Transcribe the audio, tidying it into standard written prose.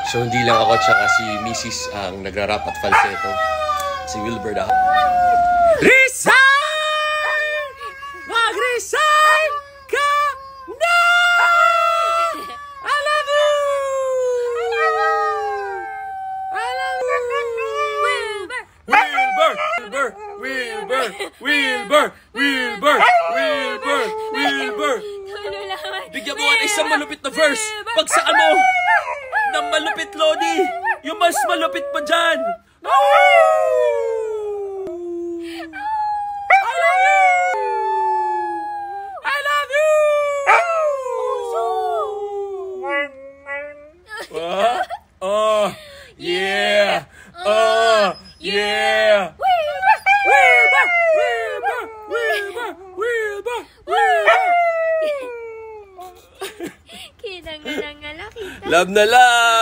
So hindi lang ako tsaka si Mrs. ang nagra-rap at falsetto. Si Wilbur na. Resign! Mag-resign ka na! I love you! I love you! Wilbur! Wilbur! Wilbur! Wilbur! Wilbur! Wilbur! Bigyan mo ng isang malupit na verse. Pagsaan mo ng malupit, Lodi. Yung mas malupit pa dyan. I love you! I love you! Oh, yeah! Oh, yeah! Wilbur! Wilbur! Wilbur! Wilbur! Wilbur! Kinang-nangala kita. Love na love!